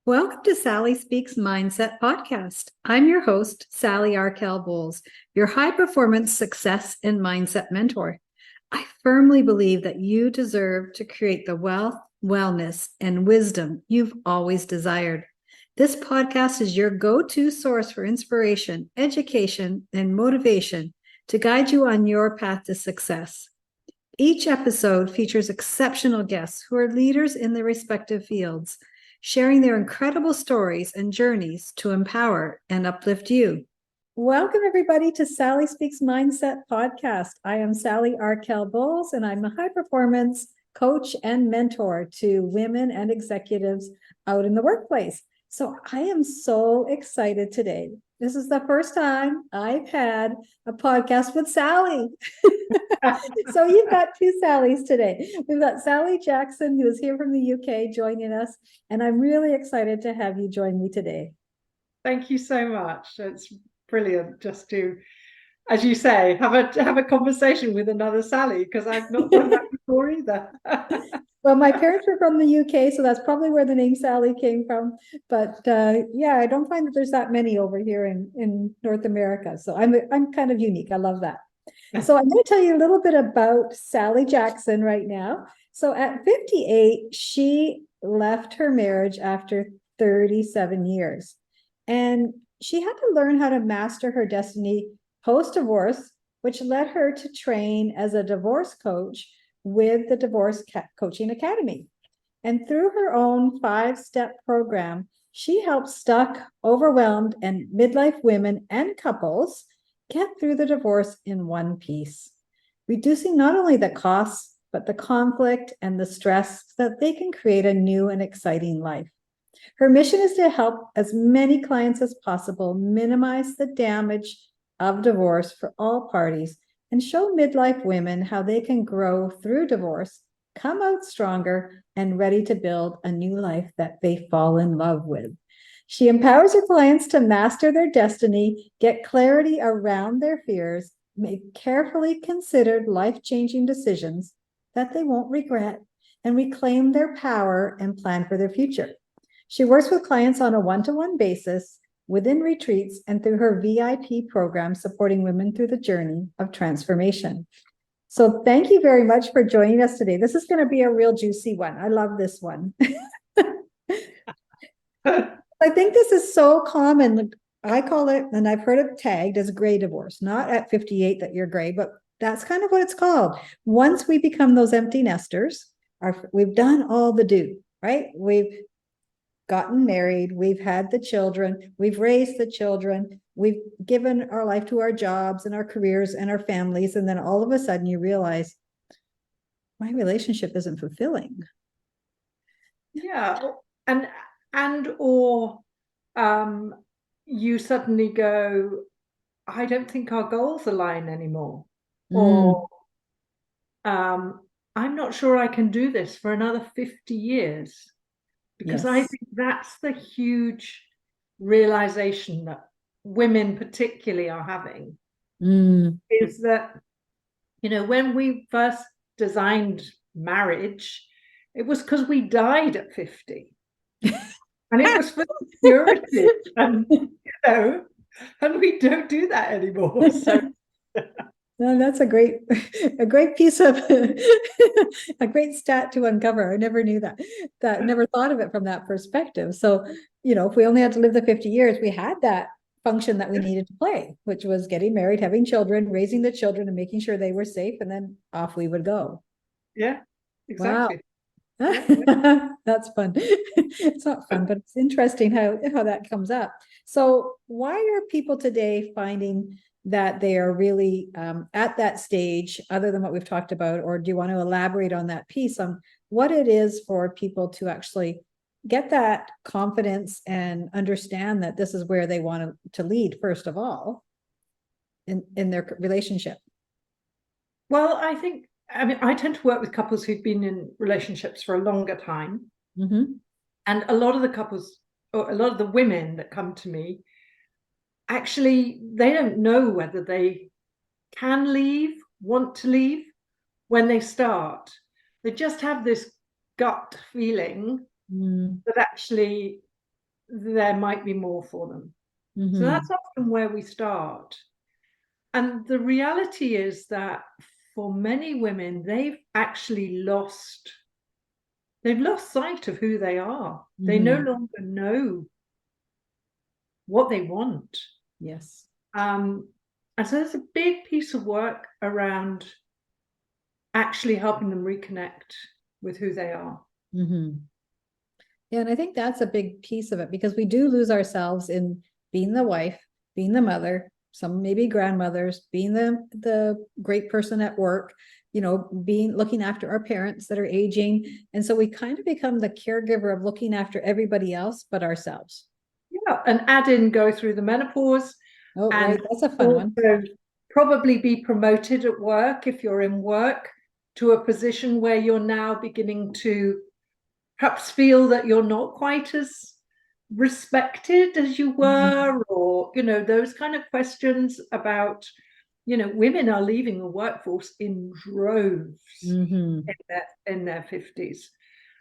Welcome to Sally Speaks Mindset Podcast. I'm your host, Sally Arkell Bowles, your high performance success and mindset mentor. I firmly believe that you deserve to create the wealth, wellness, and wisdom you've always desired. This podcast is your go-to source for inspiration, education, and motivation to guide you on your path to success. Each episode features exceptional guests who are leaders in their respective fields, sharing their incredible stories and journeys to empower and uplift you. Welcome, everybody, to Sally Speaks Mindset Podcast. I am Sally Arkell Bowles, and I'm a high performance coach and mentor to women and executives out in the workplace. So I am so excited today. This is the first time I've had a podcast with Sally. So you've got two Sallys today. We've got Sally Jackson, who is here from the UK, joining us, and I'm really excited to have you join me today. Thank you so much. It's brilliant just to, as you say, have a conversation with another Sally, because I've not done that before either. Well, my parents were from the UK, so that's probably where the name Sally came from. But yeah, I don't find that there's that many over here in North America. So I'm kind of unique. I love that. So I'm going to tell you a little bit about Sally Jackson right now. So at 58, she left her marriage after 37 years. And she had to learn how to master her destiny post-divorce, which led her to train as a divorce coach with the Divorce Coaching Academy. And through her own 5-step program, she helps stuck, overwhelmed, and midlife women and couples get through the divorce in one piece, reducing not only the costs, but the conflict and the stress so that they can create a new and exciting life. Her mission is to help as many clients as possible minimize the damage of divorce for all parties and show midlife women how they can grow through divorce, come out stronger, and ready to build a new life that they fall in love with. She empowers her clients to master their destiny, get clarity around their fears, make carefully considered life-changing decisions that they won't regret, and reclaim their power and plan for their future. She works with clients on a one-to-one basis, within retreats, and through her VIP program, supporting women through the journey of transformation. So thank you very much for joining us today. This is going to be a real juicy one. I love this one. I think this is so common. I call it, and I've heard it tagged as gray divorce, not at 58 that you're gray, but that's kind of what it's called. Once we become those empty nesters, we've done all the do, right? We've gotten married, we've had the children, we've raised the children, we've given our life to our jobs and our careers and our families, and then all of a sudden you realize my relationship isn't fulfilling. Yeah, or you suddenly go, I don't think our goals align anymore, or I'm not sure I can do this for another 50 years. Because I think that's the huge realization that women particularly are having, is that, when we first designed marriage, it was because we died at 50. And it was for purity. And, and we don't do that anymore. So no, that's a great piece of a great stat to uncover. I never knew that never thought of it from that perspective. So, if we only had to live the 50 years, we had that function that we needed to play, which was getting married, having children, raising the children, and making sure they were safe, and then off we would go. Yeah, exactly. Wow. That's fun. It's not fun, but it's interesting how that comes up. So why are people today finding that they are really at that stage, other than what we've talked about? Or do you want to elaborate on that piece on what it is for people to actually get that confidence and understand that this is where they want to lead, first of all, in their relationship? Well, I tend to work with couples who've been in relationships for a longer time. And a lot of the couples, or a lot of the women that come to me, actually, they don't know whether they can leave, want to leave when they start. They just have this gut feeling that actually there might be more for them. So that's often where we start. And the reality is that for many women, they've lost sight of who they are. They no longer know what they want. Yes. And so there's a big piece of work around actually helping them reconnect with who they are. Yeah, and I think that's a big piece of it, because we do lose ourselves in being the wife, being the mother, some maybe grandmothers, being the great person at work, looking after our parents that are aging. And so we kind of become the caregiver of looking after everybody else but ourselves. Yeah, and go through the menopause. Oh, and right. That's a fun one. Probably be promoted at work if you're in work to a position where you're now beginning to perhaps feel that you're not quite as respected as you were, or those kind of questions about women are leaving the workforce in droves in their 50s.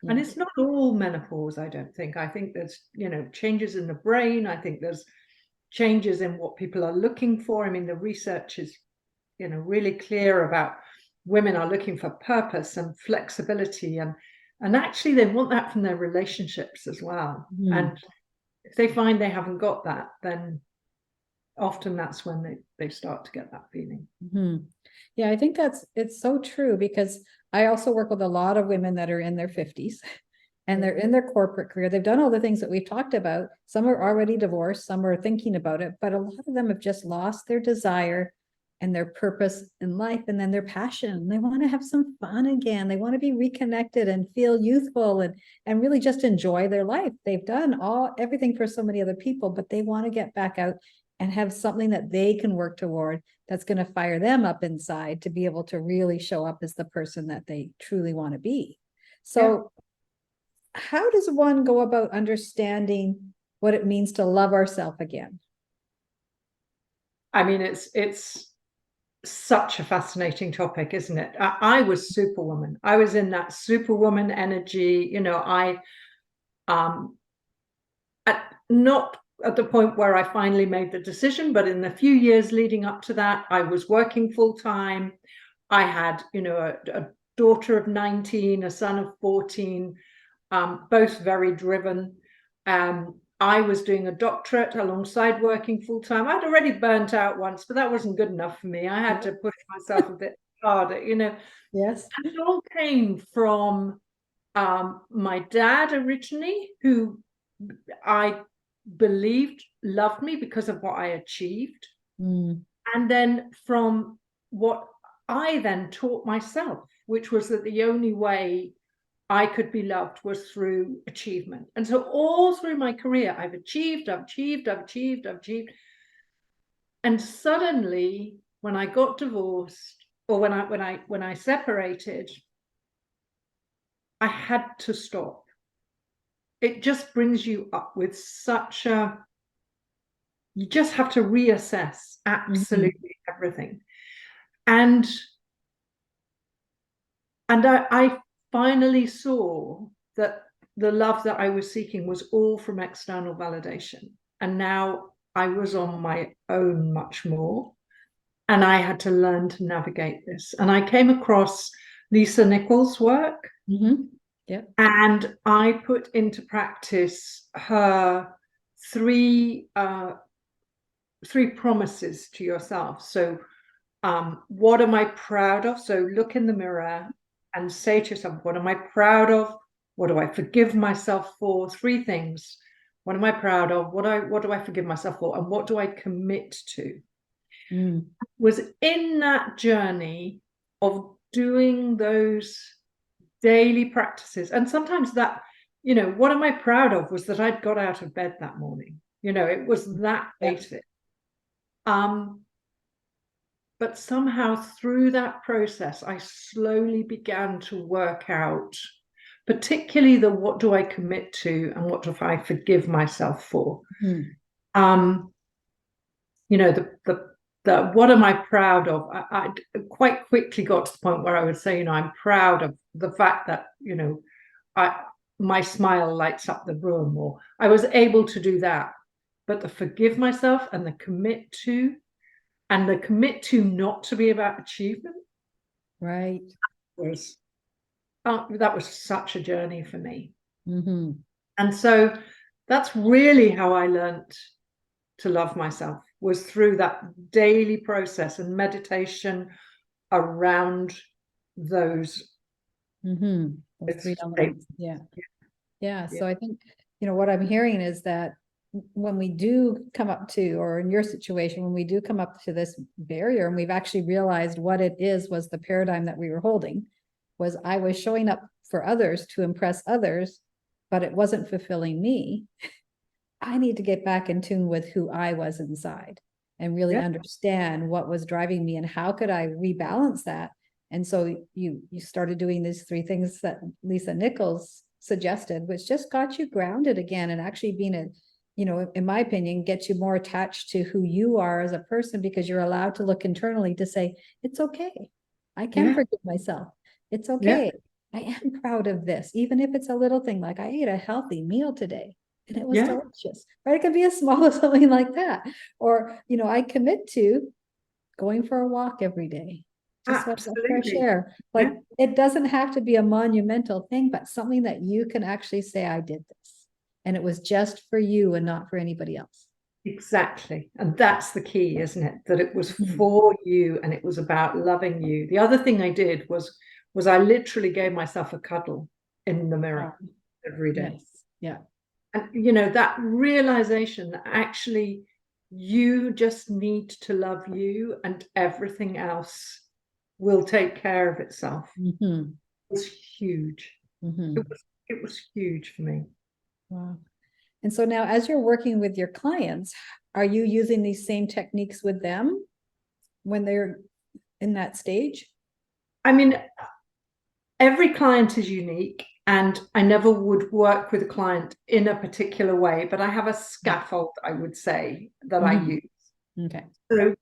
And it's not all menopause, I don't think. I think there's changes in the brain. I think there's changes in what people are looking for. I mean, the research is really clear about women are looking for purpose and flexibility, and actually they want that from their relationships as well. And if they find they haven't got that, then often that's when they start to get that feeling. Yeah, I think it's so true, because I also work with a lot of women that are in their 50s and they're in their corporate career. They've done all the things that we've talked about. Some are already divorced, some are thinking about it, but a lot of them have just lost their desire and their purpose in life, and then their passion. They want to have some fun again. They want to be reconnected and feel youthful and really just enjoy their life. They've done everything for so many other people, but they want to get back out and have something that they can work toward that's going to fire them up inside to be able to really show up as the person that they truly want to be. So how does one go about understanding what it means to love ourselves again? I mean, it's such a fascinating topic, isn't it? I was Superwoman. I was in that Superwoman energy. Not at the point where I finally made the decision, but in the few years leading up to that, I was working full time. I had, a daughter of 19, a son of 14, both very driven. I was doing a doctorate alongside working full time. I'd already burnt out once, but that wasn't good enough for me. I had to push myself a bit harder, Yes. And it all came from my dad originally, who I believed loved me because of what I achieved. And then from what I then taught myself, which was that the only way I could be loved was through achievement. And so all through my career, I've achieved. And suddenly, when I got divorced, or when I separated, I had to stop. It just brings you up with you just have to reassess absolutely everything. And I finally saw that the love that I was seeking was all from external validation. And now I was on my own much more. And I had to learn to navigate this. And I came across Lisa Nichols' work. And I put into practice her three promises to yourself. So what am I proud of? So look in the mirror and say to yourself, what am I proud of? What do I forgive myself for? 3 things. What am I proud of? What do I forgive myself for? And what do I commit to? Was in that journey of doing those daily practices. And sometimes that, what am I proud of was that I'd got out of bed that morning. It was that basic. But somehow through that process, I slowly began to work out, particularly the what do I commit to and what do I forgive myself for. The what am I proud of? I quite quickly got to the point where I would say, I'm proud of the fact that, my smile lights up the room, or I was able to do that. But the forgive myself and the commit to not to be about achievement, Right. was that was such a journey for me. Mm-hmm. And so that's really how I learned to love myself, was through that daily process and meditation around those. Mm-hmm. Those three elements. Yeah. Yeah. So I think, what I'm hearing is that when we do come up to, or in your situation, when we do come up to this barrier and we've actually realized what it is, was the paradigm that we were holding, was I was showing up for others to impress others, but it wasn't fulfilling me. I need to get back in tune with who I was inside and really understand what was driving me and how could I rebalance that. And so you started doing these three things that Lisa Nichols suggested, which just got you grounded again, and actually being in my opinion, gets you more attached to who you are as a person, because you're allowed to look internally to say, it's okay. I can forgive myself. It's okay. I am proud of this, even if it's a little thing like I ate a healthy meal today and it was delicious, right? It could be as small as something like that. Or, I commit to going for a walk every day. Just let the fresh air. Like it doesn't have to be a monumental thing, but something that you can actually say, I did this. And it was just for you and not for anybody else. Exactly. And that's the key, isn't it? That it was for you and it was about loving you. The other thing I did was I literally gave myself a cuddle in the mirror every day. Yes. Yeah. And that realization that actually you just need to love you and everything else will take care of itself. Was huge. It was huge for me. Wow. And so now, as you're working with your clients, are you using these same techniques with them when they're in that stage? I mean, every client is unique, and I never would work with a client in a particular way, but I have a scaffold, I would say, that I use. Okay. So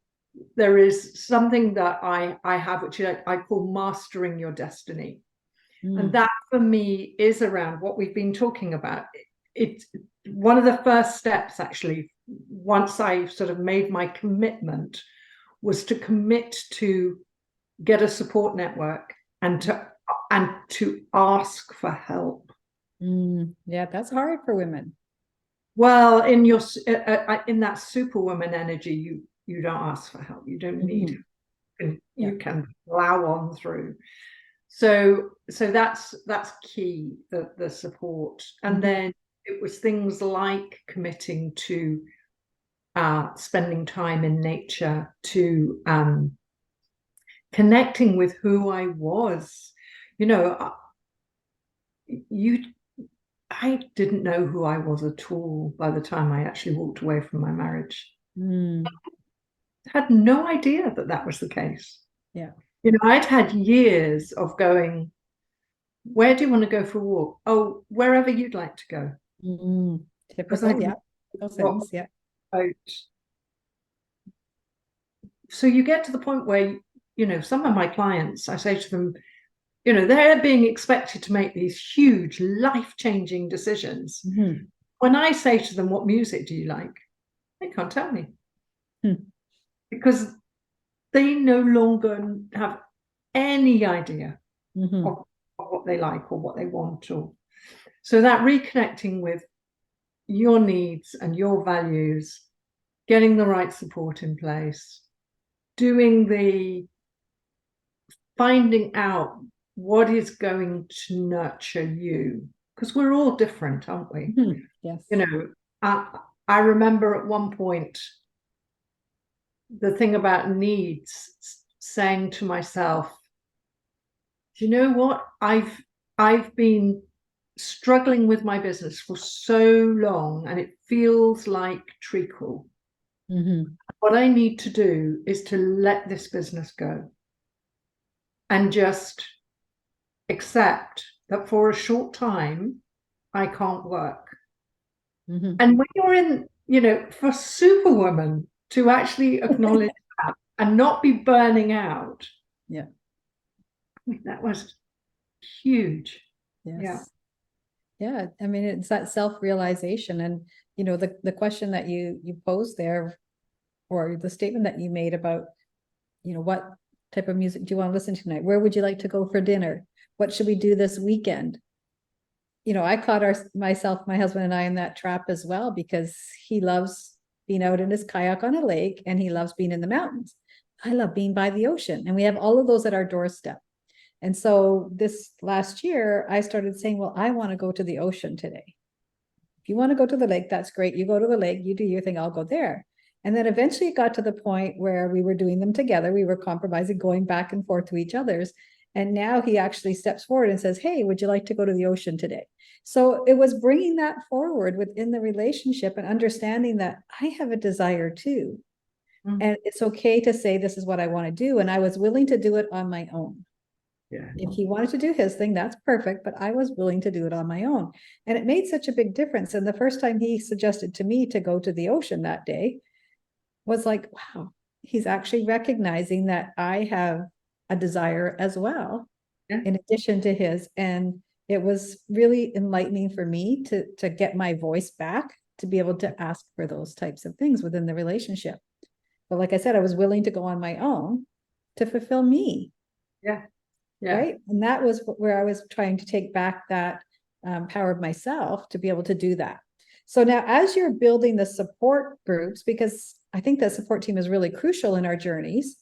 there is something that I have, which I call mastering your destiny. And that for me is around what we've been talking about. It's one of the first steps, actually, once I sort of made my commitment, was to commit to get a support network and to ask for help. Yeah, that's hard for women. Well, in that superwoman energy, you don't ask for help. You don't need it. You can plow on through. So that's key, the support. And then it was things like committing to spending time in nature, to connecting with who I was. I didn't know who I was at all by the time I actually walked away from my marriage. Had no idea that was the case. Yeah. I'd had years of going, where do you want to go for a walk? Oh, wherever you'd like to go. Typical, yeah. Things, yeah. So you get to the point where, some of my clients, I say to them, they're being expected to make these huge life-changing decisions. When I say to them, what music do you like? They can't tell me. Because they no longer have any idea of what they like or what they want. So that reconnecting with your needs and your values, getting the right support in place, finding out what is going to nurture you, because we're all different, aren't we? Yes. I remember at one point the thing about needs, saying to myself, do you know what? I've been struggling with my business for so long and it feels like treacle. What I need to do is to let this business go and just accept that for a short time I can't work. And when you're in, for Superwoman to actually acknowledge that and not be burning out, yeah, I mean, that was huge. yes. Yeah. Yeah, I mean, it's that self-realization. And the question that you posed there, or the statement that you made about, what type of music do you want to listen to tonight? Where would you like to go for dinner? What should we do this weekend? I caught myself, my husband and I, in that trap as well, because he loves being out in his kayak on a lake and he loves being in the mountains. I love being by the ocean, and we have all of those at our doorstep. And so this last year, I started saying, well, I want to go to the ocean today. If you want to go to the lake, that's great. You go to the lake, you do your thing, I'll go there. And then eventually it got to the point where we were doing them together. We were compromising, going back and forth to each other's. And now he actually steps forward and says, hey, would you like to go to the ocean today? So it was bringing that forward within the relationship and understanding that I have a desire too. And it's okay to say, this is what I want to do. And I was willing to do it on my own. Yeah. If he wanted to do his thing, that's perfect, but I was willing to do it on my own. And it made such a big difference. And the first time he suggested to me to go to the ocean that day was like, wow, he's actually recognizing that I have a desire as well, in addition to his. And it was really enlightening for me to get my voice back, to be able to ask for those types of things within the relationship. But like I said, I was willing to go on my own to fulfill me. Yeah. Yeah. Right. And that was where I was trying to take back that power of myself to be able to do that. So now, as you're building the support groups, because I think the support team is really crucial in our journeys,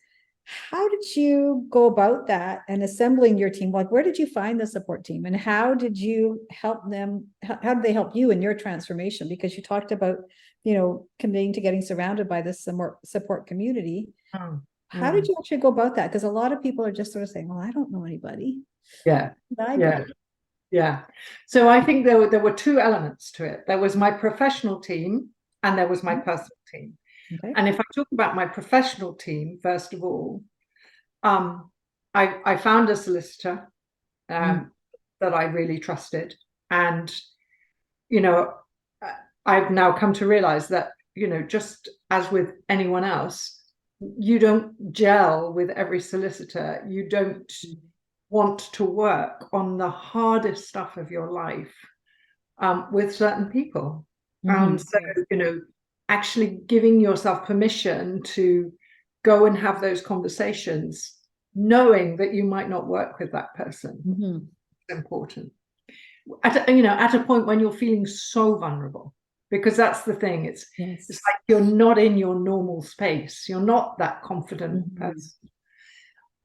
how did you go about that and assembling your team? Like, where did you find the support team, and how did you help them? How did they help you in your transformation? Because you talked about, committing to getting surrounded by this support community. How did you actually go about that? Because a lot of people are just sort of saying, well, I don't know anybody. Yeah. Yeah. Yeah. So I think there were two elements to it. There was my professional team and there was my personal team. Okay. And if I talk about my professional team, first of all, I found a solicitor that I really trusted. And, I've now come to realize that, just as with anyone else, you don't gel with every solicitor. You don't want to work on the hardest stuff of your life with certain people. So, actually giving yourself permission to go and have those conversations, knowing that you might not work with that person, is important. At a point when you're feeling so vulnerable, because that's the thing. It's like you're not in your normal space. You're not that confident person.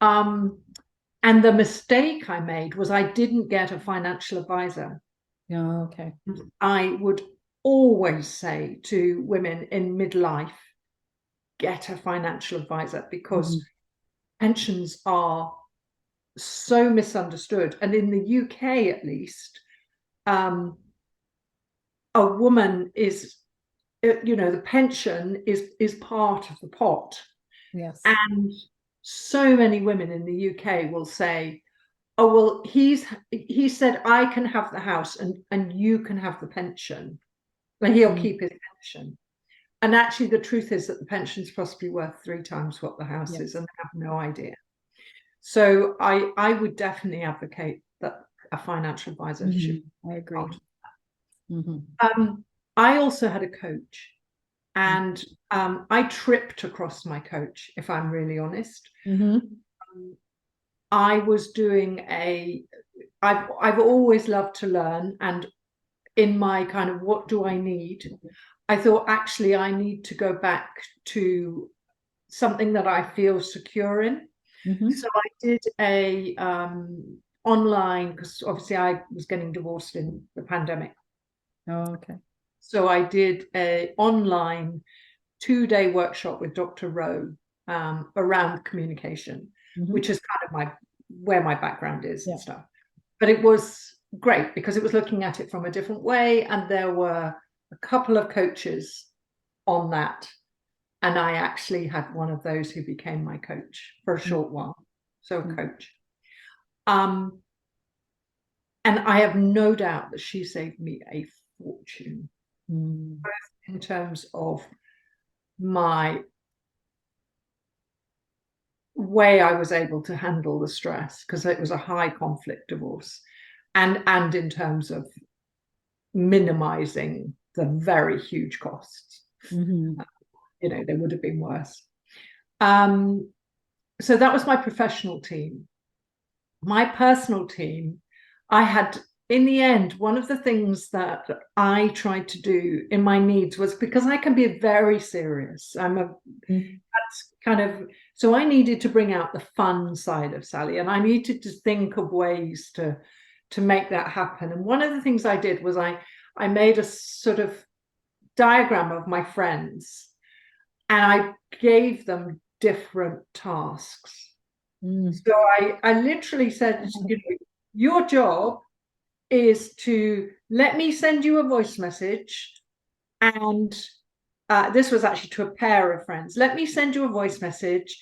And the mistake I made was I didn't get a financial advisor. Oh, okay. I would always say to women in midlife, get a financial advisor, because pensions are so misunderstood. And in the UK, at least, a woman is, the pension is part of the pot. Yes. And so many women in the UK will say, oh, well, he said I can have the house and you can have the pension, and he'll keep his pension. And actually the truth is that the pension's possibly worth 3 times what the house is, and they have no idea. So I would definitely advocate that a financial advisor should. I agree. I also had a coach, and I tripped across my coach, if I'm really honest. I was doing I've always loved to learn, and in my kind of what do I need, I thought actually I need to go back to something that I feel secure in. So I did a online, because obviously I was getting divorced in the pandemic. Oh, okay. So I did a online 2-day workshop with Dr. Rowe around communication, which is kind of where my background is and stuff. But it was great because it was looking at it from a different way, and there were a couple of coaches on that, and I actually had one of those who became my coach for a short while. So a coach. And I have no doubt that she saved me a fortune, both in terms of my way I was able to handle the stress, because it was a high conflict divorce, and in terms of minimizing the very huge costs. Mm-hmm. You know, they would have been worse. So that was my professional team. My personal team, I had, in the end, one of the things that I tried to do in my needs was, because I can be very serious. That's kind of, so I needed to bring out the fun side of Sally, and I needed to think of ways to make that happen. And one of the things I did was I made a sort of diagram of my friends, and I gave them different tasks. So I literally said, you know, your job is to let me send you a voice message, and this was actually to a pair of friends. Let me send you a voice message,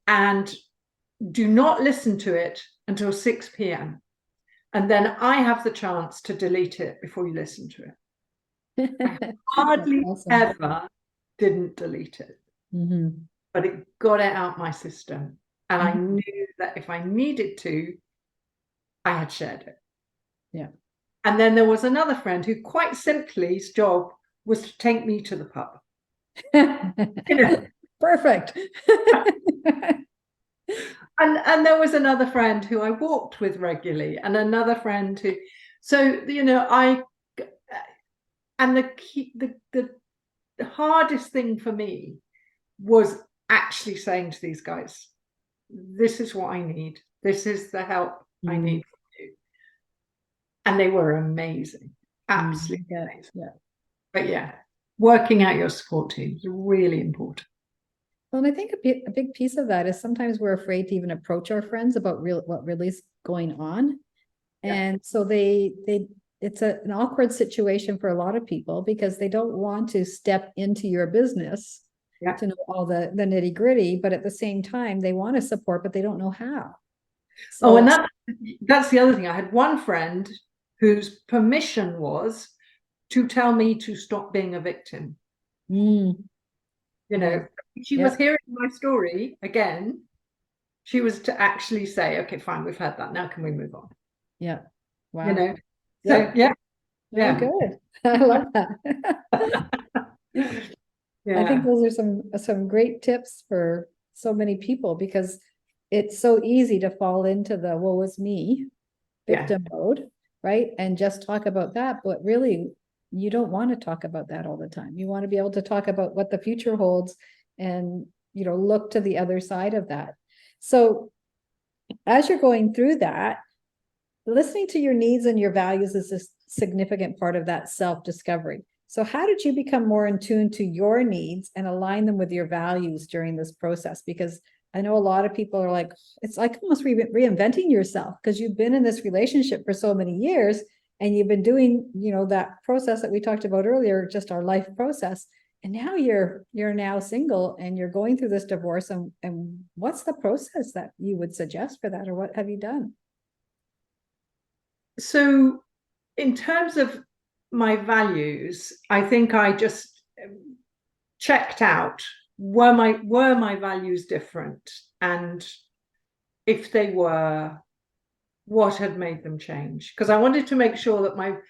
and do not listen to it until 6 p.m. And then I have the chance to delete it before you listen to it. I hardly ever didn't delete it, but it got it out my system. And I knew that if I needed to, I had shared it. Yeah. And then there was another friend who, quite simply, his job was to take me to the pub. You know? Perfect. And there was another friend who I walked with regularly, and another friend who, so, you know, and the hardest thing for me was actually saying to these guys, this is what I need. This is the help I need from you. And they were amazing. Absolutely amazing. Yeah. But yeah, working out your support team is really important. Well, and I think a big piece of that is sometimes we're afraid to even approach our friends about what really is going on. And so it's an awkward situation for a lot of people, because they don't want to step into your business to know all the nitty gritty, but at the same time, they want to support, but they don't know how. So, and that's the other thing. I had one friend whose permission was to tell me to stop being a victim. You know, she was hearing my story again. She was to actually say, okay, fine, we've had that. Now can we move on? Yeah. Wow. You know, so yeah. Good. I love that. I think those are some great tips for so many people, because it's so easy to fall into the woe is me victim mode, right? And just talk about that. But really, you don't want to talk about that all the time. You want to be able to talk about what the future holds, and, you know, look to the other side of that. So as you're going through that, listening to your needs and your values is a significant part of that self-discovery. So how did you become more in tune to your needs and align them with your values during this process? Because I know a lot of people are like, it's like almost reinventing yourself, because you've been in this relationship for so many years, and you've been doing, you know, that process that we talked about earlier, just our life process. And now you're now single, and you're going through this divorce. And what's the process that you would suggest for that, or what have you done? So in terms of my values, I think I just checked out, were my values different, and if they were, what had made them change? Because I wanted to make sure that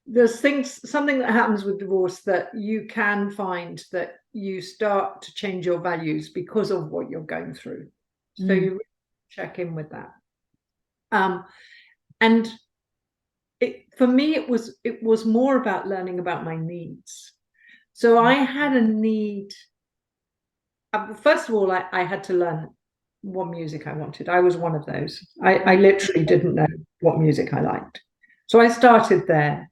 there's something that happens with divorce, that you can find that you start to change your values because of what you're going through. So you really check in with that. And for me, it was more about learning about my needs. So I had a need. First of all, I had to learn what music I wanted. I was one of those. I literally didn't know what music I liked. So I started there.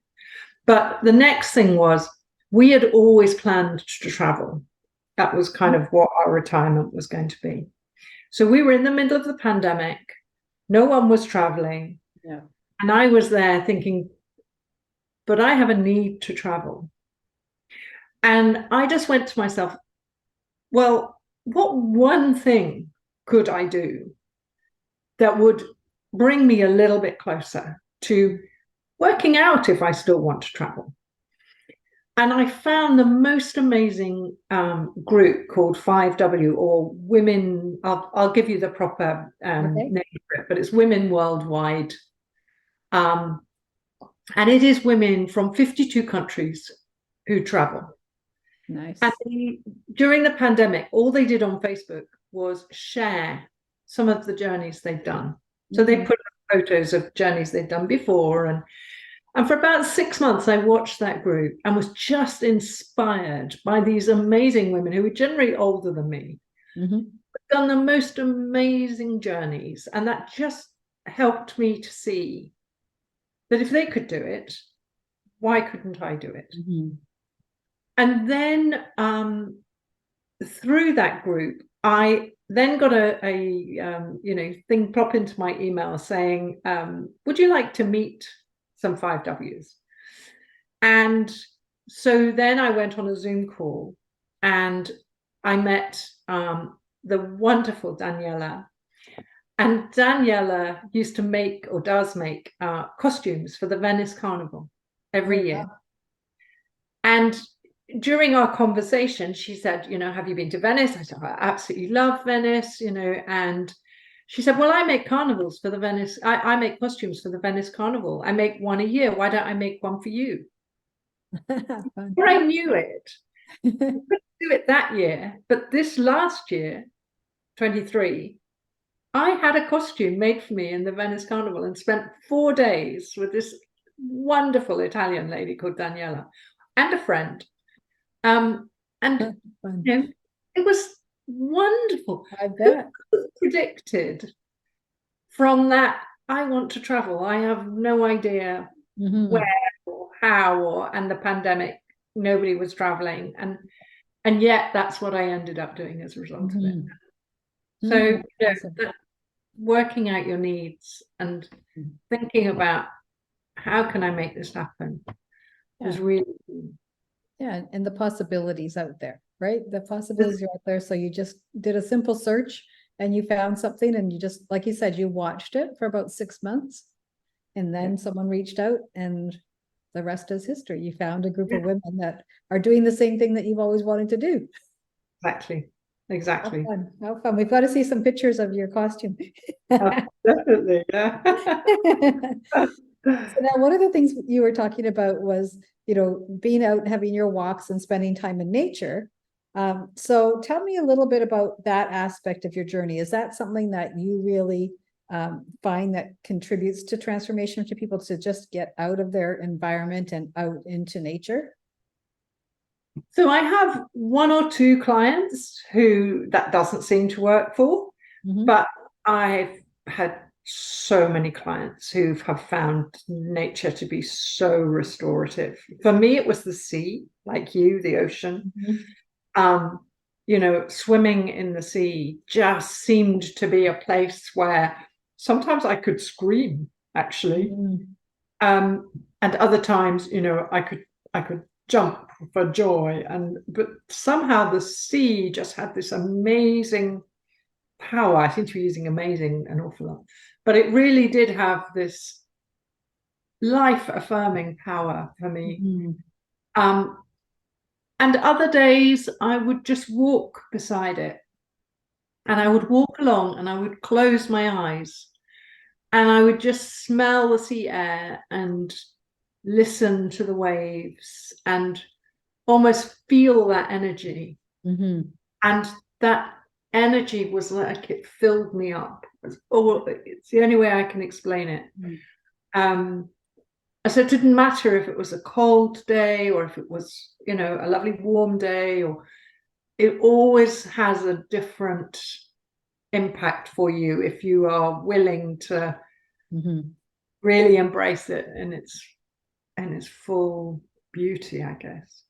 But the next thing was, we had always planned to travel. That was kind of what our retirement was going to be. So we were in the middle of the pandemic. No one was traveling. Yeah. And I was there thinking, but I have a need to travel. And I just went to myself, well, what one thing could I do that would bring me a little bit closer to working out if I still want to travel? And I found the most amazing group called 5W, or Women. I'll give you the proper name for it, but it's Women Worldwide. And it is women from 52 countries who travel. Nice. And during the pandemic, all they did on Facebook was share some of the journeys they've done. So they put up photos of journeys they'd done before. And for about 6 months, I watched that group and was just inspired by these amazing women who were generally older than me, done the most amazing journeys. And that just helped me to see that if they could do it, why couldn't I do it? And then through that group, I then got a thing pop into my email saying, would you like to meet some 5Ws? And so then I went on a Zoom call and I met the wonderful Daniela. And Daniela used to make, or does make, costumes for the Venice Carnival every year. And during our conversation, she said, have you been to Venice? I said, I absolutely love Venice, and she said, well, I make carnivals for the Venice. I make costumes for the Venice Carnival. I make one a year. Why don't I make one for you? Before I knew it, I couldn't do it that year. But this last year, 23, I had a costume made for me in the Venice Carnival and spent 4 days with this wonderful Italian lady called Daniela and a friend. And it was wonderful. I bet. Predicted from that, I want to travel. I have no idea where or how, and the pandemic, nobody was traveling. And yet that's what I ended up doing as a result of it. So that working out your needs and thinking about how can I make this happen was really and the possibilities out there, right? The possibilities are out there. So you just did a simple search and you found something, and you just, like you said, you watched it for about 6 months, and then someone reached out, and the rest is history. You found a group of women that are doing the same thing that you've always wanted to do. Exactly. How fun. We've got to see some pictures of your costume. Definitely, yeah. So now one of the things you were talking about was, being out and having your walks and spending time in nature. So tell me a little bit about that aspect of your journey. Is that something that you really find that contributes to transformation to people, to just get out of their environment and out into nature? So I have 1 or 2 clients who that doesn't seem to work for, but I've had so many clients who have found nature to be so restorative. For me, it was the sea, like you, the ocean. Swimming in the sea just seemed to be a place where sometimes I could scream, actually. And other times, I could jump for joy. But somehow the sea just had this amazing power. I seem to be using amazing an awful lot, but it really did have this life-affirming power for me. And other days I would just walk beside it, and I would walk along and I would close my eyes and I would just smell the sea air and listen to the waves and almost feel that energy. And that energy was like it filled me up. It's the only way I can explain it. So it didn't matter if it was a cold day or if it was, a lovely warm day, or it always has a different impact for you if you are willing to really embrace it in its full beauty, I guess.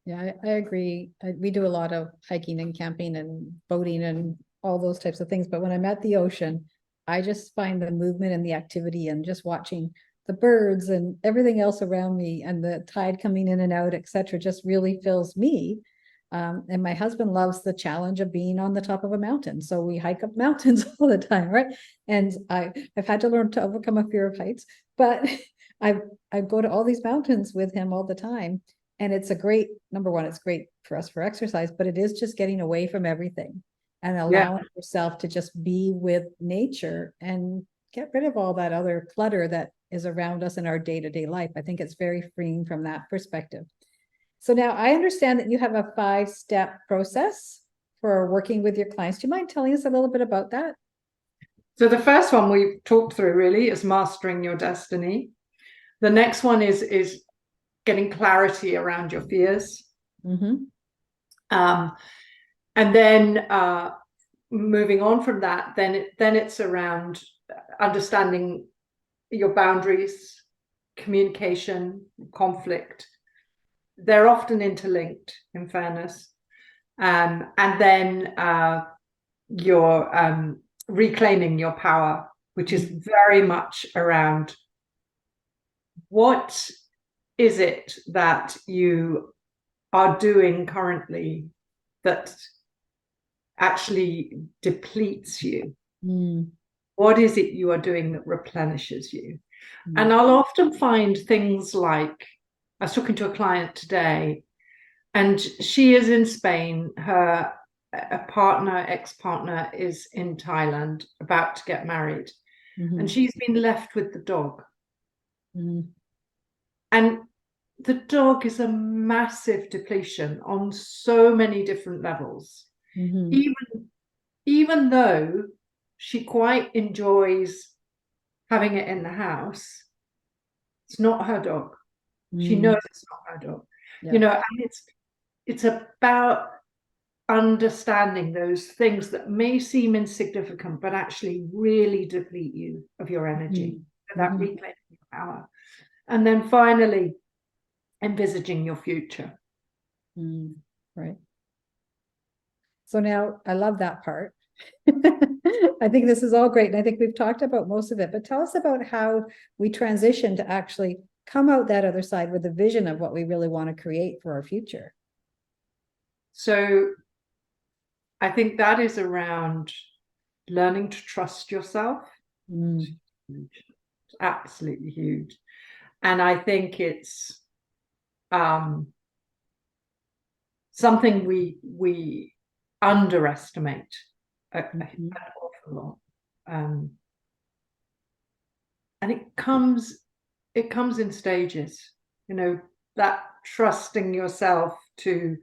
Yeah, I agree. We do a lot of hiking and camping and boating and all those types of things. But when I'm at the ocean, I just find the movement and the activity and just watching the birds and everything else around me and the tide coming in and out, etc., just really fills me. And my husband loves the challenge of being on the top of a mountain. So we hike up mountains all the time, right? And I've had to learn to overcome a fear of heights, but I go to all these mountains with him all the time. And it's a great, number one, it's great for us for exercise, but it is just getting away from everything and allowing yourself to just be with nature and get rid of all that other clutter that is around us in our day-to-day life. I think it's very freeing from that perspective. So now I understand that you have a 5-step process for working with your clients. Do you mind telling us a little bit about that? So the first one we talked through really is mastering your destiny. The next one is getting clarity around your fears. Mm-hmm. And then moving on from that, then it's around understanding your boundaries, communication, conflict. They're often interlinked, in fairness. And then you're reclaiming your power, which is very much around what is it that you are doing currently that actually depletes you. What is it you are doing that replenishes you? And I'll often find things like, I was talking to a client today, and she is in Spain. Her ex-partner is in Thailand, about to get married. And she's been left with the dog. And the dog is a massive depletion on so many different levels. Even though she quite enjoys having it in the house, it's not her dog. She knows it's not her dog. You know, and it's about understanding those things that may seem insignificant, but actually really deplete you of your energy, that reclaiming your power. And then finally, envisaging your future. Right. So now I love that part. I think this is all great. And I think we've talked about most of it, but tell us about how we transition to actually come out that other side with a vision of what we really want to create for our future. So I think that is around learning to trust yourself. It's absolutely huge. And I think it's something we underestimate an awful lot. And it comes in stages, you know, that trusting yourself to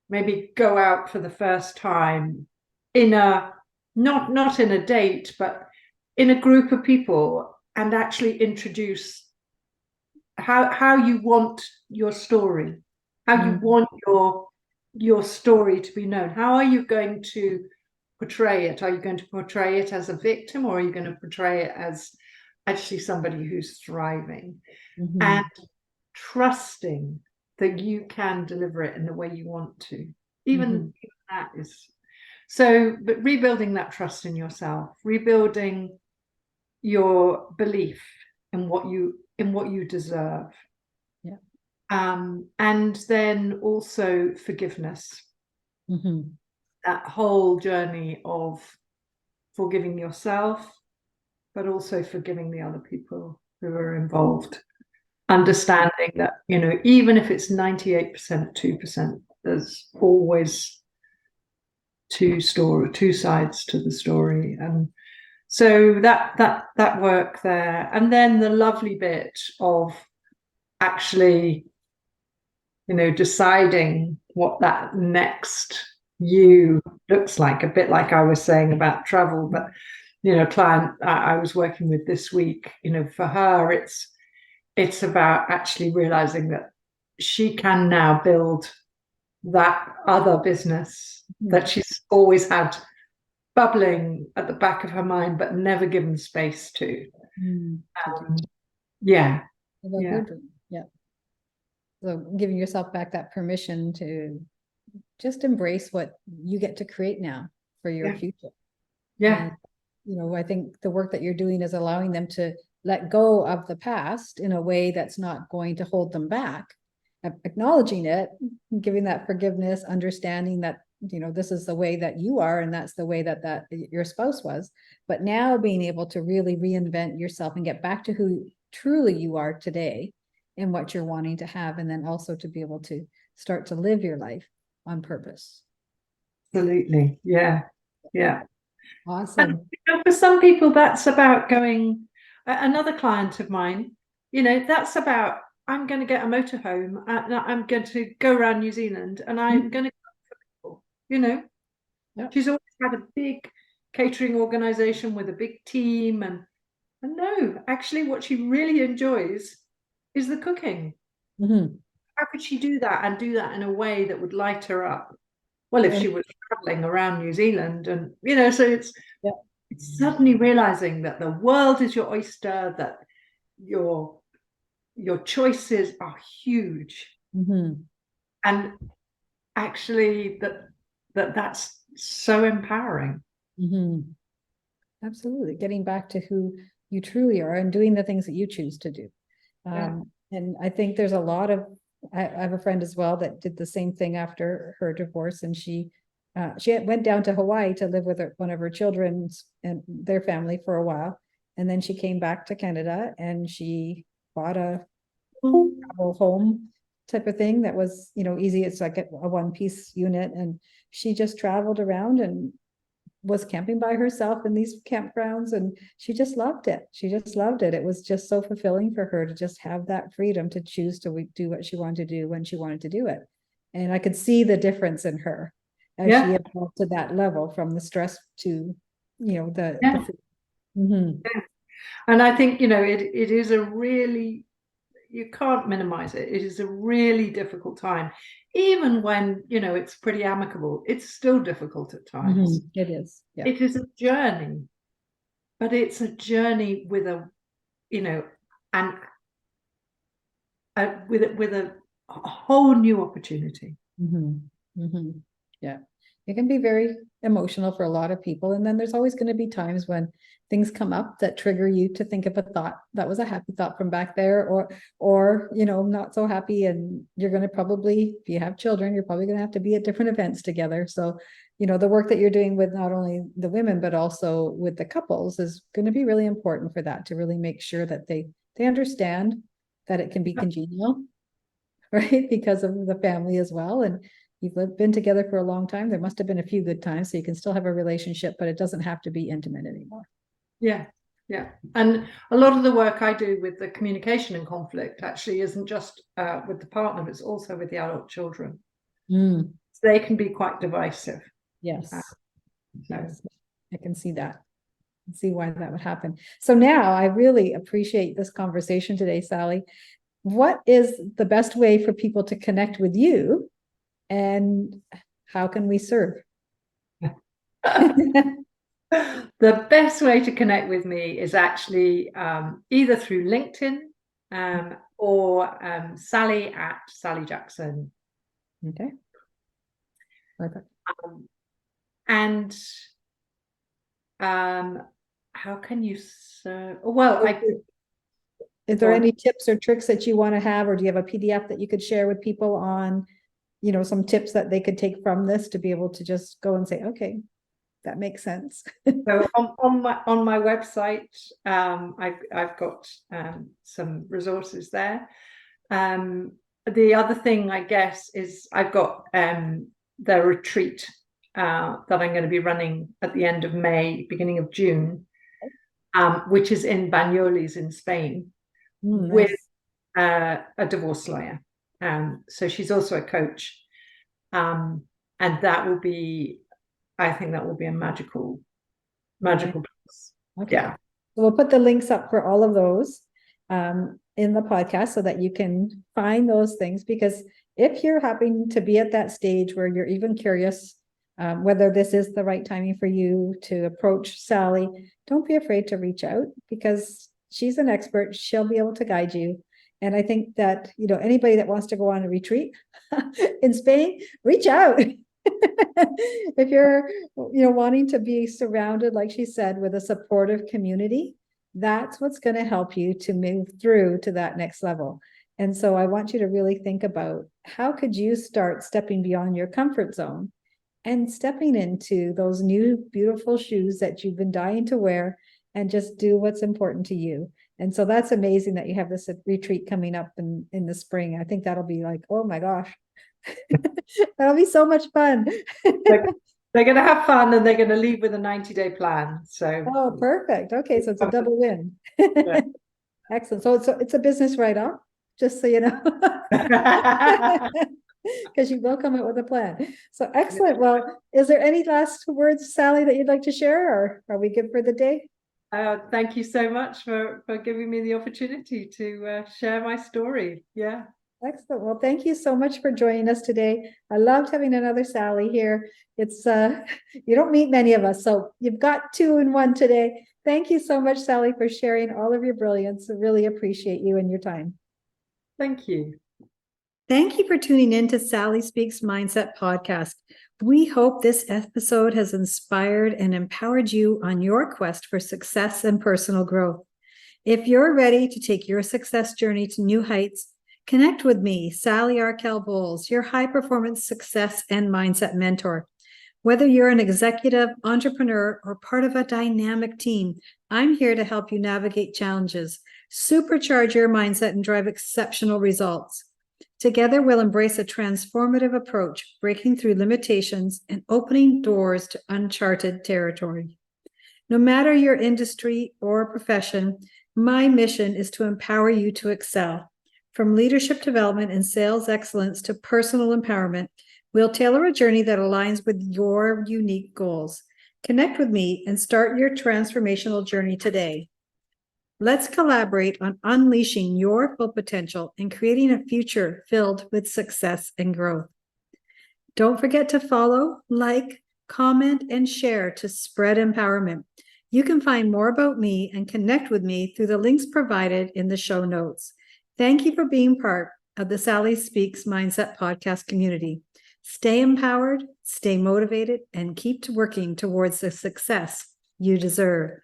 maybe go out for the first time in a not in a date, but in a group of people, and actually introduce how you want your story, how you want your story to be known. How are you going to portray it? Are you going to portray it as a victim, or are you going to portray it as actually somebody who's thriving? And trusting that you can deliver it in the way you want to. Even that is so, but rebuilding that trust in yourself, rebuilding your belief in what you deserve. And then also forgiveness. That whole journey of forgiving yourself, but also forgiving the other people who are involved. Understanding that, you know, even if it's 98%, 2%, there's always two sides to the story. And so that work there. And then the lovely bit of actually, you know, deciding what that next you looks like, a bit like I was saying about travel. But, you know, client I was working with this week, you know, for her, it's about actually realizing that she can now build that other business that she's always had bubbling at the back of her mind, but never given space to. Yeah. So giving yourself back that permission to just embrace what you get to create now for your future. And, you know, I think the work that you're doing is allowing them to let go of the past in a way that's not going to hold them back, acknowledging it, giving that forgiveness, understanding that, you know, this is the way that you are, and that's the way that your spouse was. But now being able to really reinvent yourself and get back to who truly you are today and what you're wanting to have, and then also to be able to start to live your life on purpose. Absolutely. Yeah. Awesome. And, you know, for some people that's about going, Another client of mine, that's about, I'm going to get a motorhome and I'm going to go around New Zealand and I'm going to, you know, Yeah. she's always had a big catering organization with a big team. And no, actually, what she really enjoys is the cooking. Mhm. How could she do that and do that in a way that would light her up? Well, if And she was traveling around New Zealand and, so it's yeah. suddenly realizing that the world is your oyster, that your choices are huge. Mhm. And actually that's so empowering. Mhm. Absolutely. Getting back to who you truly are and doing the things that you choose to do. Yeah. And I think there's a lot of, I have a friend as well that did the same thing after her divorce, and she went down to Hawaii to live with one of her children and their family for a while. And then she came back to Canada and she bought a travel home type of thing that was, easy. It's like a one-piece unit. And she just traveled around and was camping by herself in these campgrounds, and she just loved it. She just loved it. It was just so fulfilling for her to just have that freedom to choose to do what she wanted to do when she wanted to do it. And I could see the difference in her as she Yeah. evolved to that level, from the stress to, the Yeah. Mhm. And I think, it is a really, you can't minimize it. It is a really difficult time. Even when, it's pretty amicable, it's still difficult at times. It is. Yeah. It is a journey, but it's a journey with a, and with a whole new opportunity. Yeah. It can be very emotional for a lot of people. And then there's always going to be times when things come up that trigger you to think of a thought that was a happy thought from back there, or, not so happy. And you're going to probably, if you have children, you're probably going to have to be at different events together. So, the work that you're doing with not only the women, but also with the couples is going to be really important for that, to really make sure that they understand that it can be congenial, right? Because of the family as well. And been together for a long time. There must have been a few good times, so you can still have a relationship, but it doesn't have to be intimate anymore. Yeah. Yeah. And a lot of the work I do with the communication and conflict actually isn't just with the partner, it's also with the adult children. So they can be quite divisive. Yes. So. Yes. I can see that. See why that would happen. So now I really appreciate this conversation today, Sally. What is the best way for people to connect with you, and how can we serve? The best way to connect with me is actually either through LinkedIn or Sally at Sally Jackson. Okay. Perfect. And how can you serve? Well, is there any tips or tricks that you want to have, or do you have a PDF that you could share with people on, some tips that they could take from this to be able to just go and say, okay, that makes sense? So on my website, I've got some resources there. The other thing, I guess, is I've got the retreat that I'm going to be running at the end of May, beginning of June, which is in Banyoles in Spain, with Nice. a divorce lawyer. So she's also a coach, and that will be, I think that will be a magical place. Okay. Yeah. So we'll put the links up for all of those in the podcast so that you can find those things, because if you're happy to be at that stage where you're even curious whether this is the right timing for you to approach Sally, don't be afraid to reach out, because she's an expert. She'll be able to guide you. And I think that, anybody that wants to go on a retreat in Spain, reach out. If you're, wanting to be surrounded, like she said, with a supportive community, that's what's going to help you to move through to that next level. And so I want you to really think about, how could you start stepping beyond your comfort zone and stepping into those new beautiful shoes that you've been dying to wear, and just do what's important to you. And so that's amazing that you have this retreat coming up in the spring. I think that'll be like, oh my gosh, that'll be so much fun. They're going to have fun and they're going to leave with a 90-day plan. So, Oh, perfect. Okay, so it's a double win. yeah. Excellent. So it's a business write-off, just so you know. Because you will come up with a plan. So excellent. Well, is there any last words, Sally, that you'd like to share, or are we good for the day? Thank you so much for giving me the opportunity to share my story. Yeah. Excellent. Well, thank you so much for joining us today. I loved having another Sally here. It's you don't meet many of us, so you've got two in one today. Thank you so much, Sally, for sharing all of your brilliance. I really appreciate you and your time. Thank you. Thank you for tuning in to Sally Speaks Mindset podcast. We hope this episode has inspired and empowered you on your quest for success and personal growth. If you're ready to take your success journey to new heights, connect with me, Sally Arkell Bowles, your high performance success and mindset mentor. Whether you're an executive, entrepreneur, or part of a dynamic team, I'm here to help you navigate challenges, supercharge your mindset, and drive exceptional results. Together, we'll embrace a transformative approach, breaking through limitations and opening doors to uncharted territory. No matter your industry or profession, my mission is to empower you to excel. From leadership development and sales excellence to personal empowerment, we'll tailor a journey that aligns with your unique goals. Connect with me and start your transformational journey today. Let's collaborate on unleashing your full potential and creating a future filled with success and growth. Don't forget to follow, like, comment, and share to spread empowerment. You can find more about me and connect with me through the links provided in the show notes. Thank you for being part of the Sally Speaks Mindset podcast community. Stay empowered, stay motivated, and keep working towards the success you deserve.